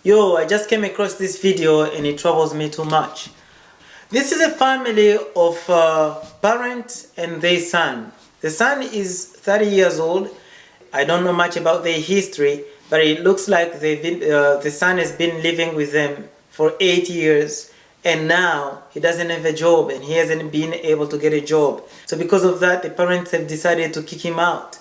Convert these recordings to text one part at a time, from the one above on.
Yo, I just came across this video and it troubles me too much. This is a family of parents and their son. The son is 30 years old. I don't know much about their history, but it looks like the son has been living with them for 8 years, and now he doesn't have a job and he hasn't been able to get a job. So because of that, the parents have decided to kick him out.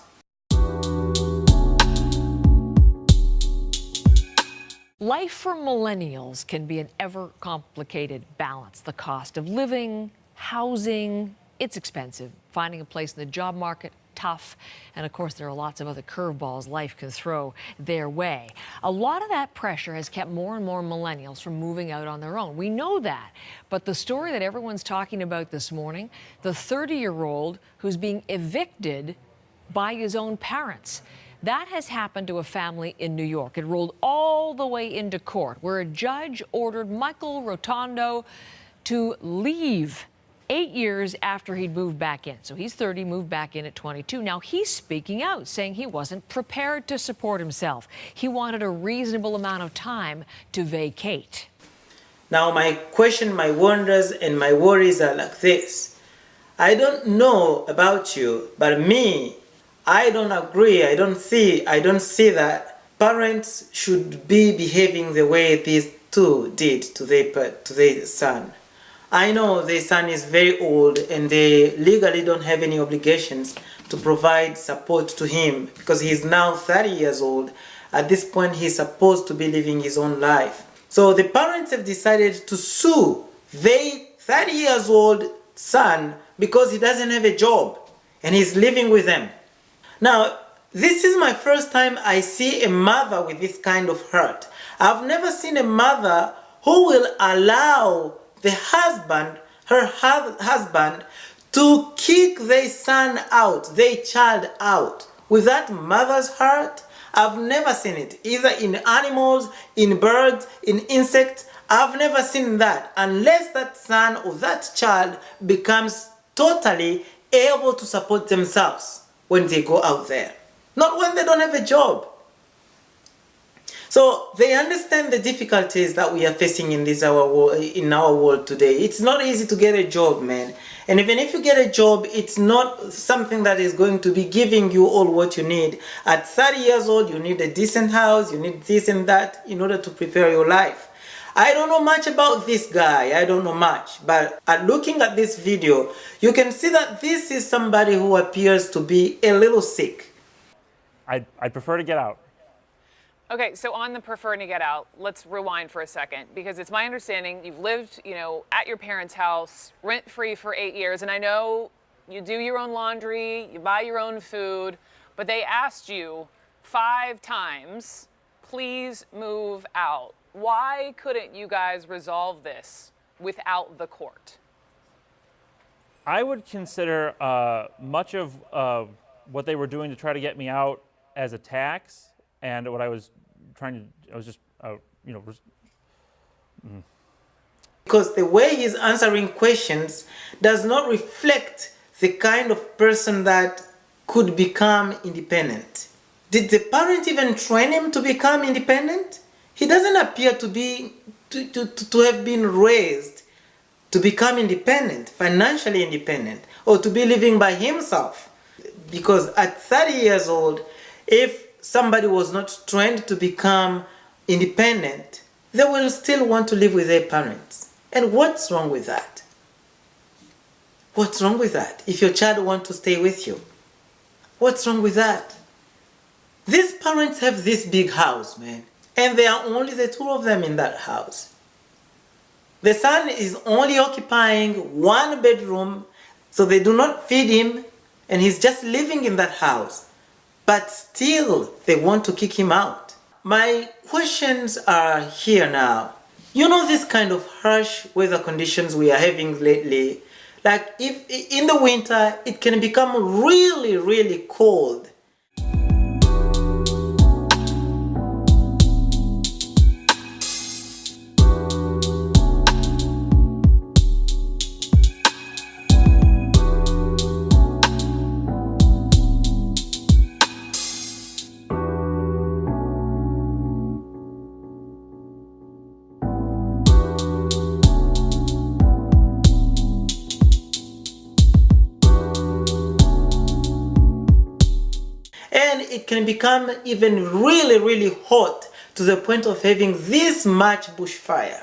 Life for millennials can be an ever-complicated balance. The cost of living, housing, it's expensive. Finding a place in the job market, tough. And of course, there are lots of other curveballs life can throw their way. A lot of that pressure has kept more and more millennials from moving out on their own. We know that. But the story that everyone's talking about this morning, the 30-year-old who's being evicted by his own parents. That has happened to a family in New York. It rolled all the way into court, where a judge ordered Michael Rotondo to leave 8 years after he'd moved back in. So he's 30, moved back in at 22. Now he's speaking out, saying he wasn't prepared to support himself. He wanted a reasonable amount of time to vacate. Now my question, my wonders, and my worries are like this. I don't know about you, but me, I don't agree. I don't see that parents should be behaving the way these two did to their son. I know their son is very old and they legally don't have any obligations to provide support to him because he's now 30 years old. At this point, he's supposed to be living his own life. So the parents have decided to sue their 30 years old son because he doesn't have a job and he's living with them. Now, this is my first time I see a mother with this kind of hurt. I've never seen a mother who will allow the husband, her husband, to kick their son out, their child out. With that mother's heart, I've never seen it. Either in animals, in birds, in insects. I've never seen that unless that son or that child becomes totally able to support themselves when they go out there, not when they don't have a job. So they understand the difficulties that we are facing in our world today. It's not easy to get a job, man. And even if you get a job, it's not something that is going to be giving you all what you need. At 30 years old, you need a decent house, you need this and that in order to prepare your life. I don't know much about this guy, I don't know much, but looking at this video, you can see that this is somebody who appears to be a little sick. I'd prefer to get out. Okay, so on the preferring to get out, let's rewind for a second, because it's my understanding you've lived, at your parents' house, rent-free for 8 years, and I know you do your own laundry, you buy your own food, but they asked you 5 times, please move out. Why couldn't you guys resolve this without the court? I would consider much of what they were doing to try to get me out as a tax, and what I was just. Because the way he's answering questions does not reflect the kind of person that could become independent. Did the parent even train him to become independent? He doesn't appear to have been raised to become independent, financially independent, or to be living by himself. Because at 30 years old, if somebody was not trained to become independent, they will still want to live with their parents. And what's wrong with that? What's wrong with that? If your child wants to stay with you, what's wrong with that? These parents have this big house, man. And there are only the 2 of them in that house. The son is only occupying 1 bedroom, so they do not feed him, and he's just living in that house. But still, they want to kick him out. My questions are here now. You know this kind of harsh weather conditions we are having lately, like if in the winter, it can become really, really cold. it can become even really, really hot to the point of having this much bushfire.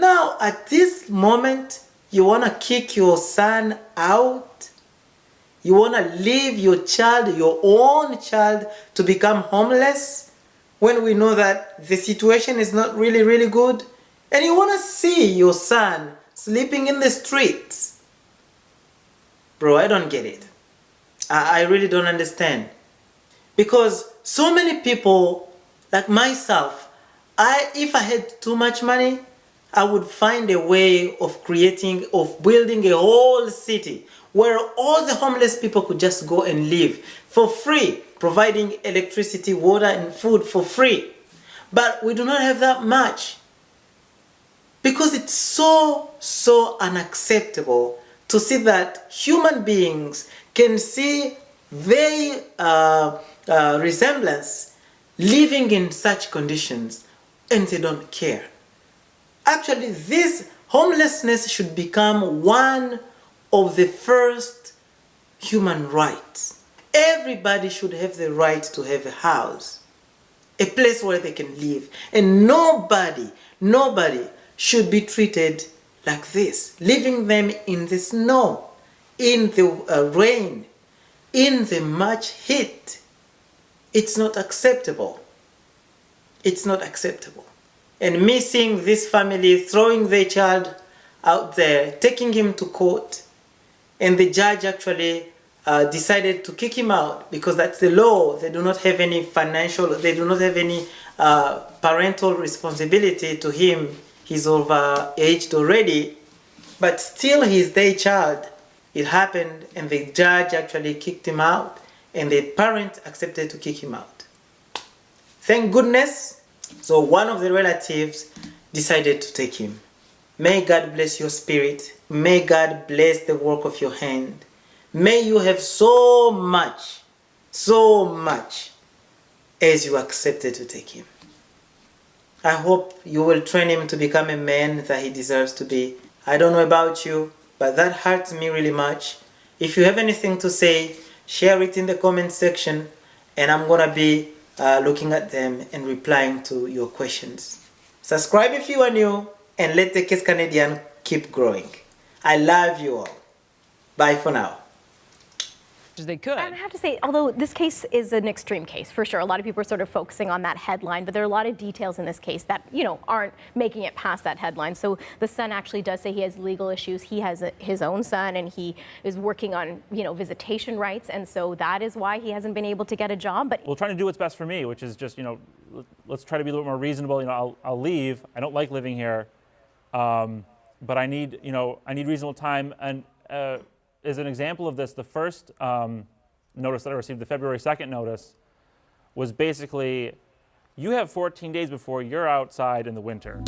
Now, at this moment, you want to kick your son out? You want to leave your child, your own child, to become homeless when we know that the situation is not really, really good? And you want to see your son sleeping in the streets? Bro, I don't get it. I really don't understand. Because so many people, like myself, if I had too much money, I would find a way of building a whole city where all the homeless people could just go and live for free, providing electricity, water, and food for free. But we do not have that much because it's so unacceptable to see that human beings can see their resemblance living in such conditions and they don't care. Actually, this homelessness should become one of the first human rights. Everybody should have the right to have a house, a place where they can live. And nobody should be treated like this, leaving them in the snow, in the rain, in the much heat. It's not acceptable. It's not acceptable. And me seeing this family throwing their child out there, taking him to court, and the judge actually decided to kick him out because that's the law. They do not have any they do not have any parental responsibility to him. He's overaged already, but still he's their child. It happened, and the judge actually kicked him out, and the parent accepted to kick him out. Thank goodness. So one of the relatives decided to take him. May God bless your spirit. May God bless the work of your hand. May you have so much as you accepted to take him. I hope you will train him to become a man that he deserves to be. I don't know about you, but that hurts me really much. If you have anything to say, share it in the comment section, and I'm gonna be looking at them and replying to your questions. Subscribe if you are new, and let the Case Canadian keep growing. I love you all. Bye for now. They could. And I have to say, although this case is an extreme case, for sure, a lot of people are sort of focusing on that headline, but there are a lot of details in this case that, aren't making it past that headline. So the son actually does say he has legal issues. He has his own son, and he is working on, visitation rights, and so that is why he hasn't been able to get a job. But Well, trying to do what's best for me, which is just, let's try to be a little bit more reasonable. I'll leave. I don't like living here, but I need reasonable time. And as an example of this, the first notice that I received, the February 2nd notice, was basically, you have 14 days before you're outside in the winter.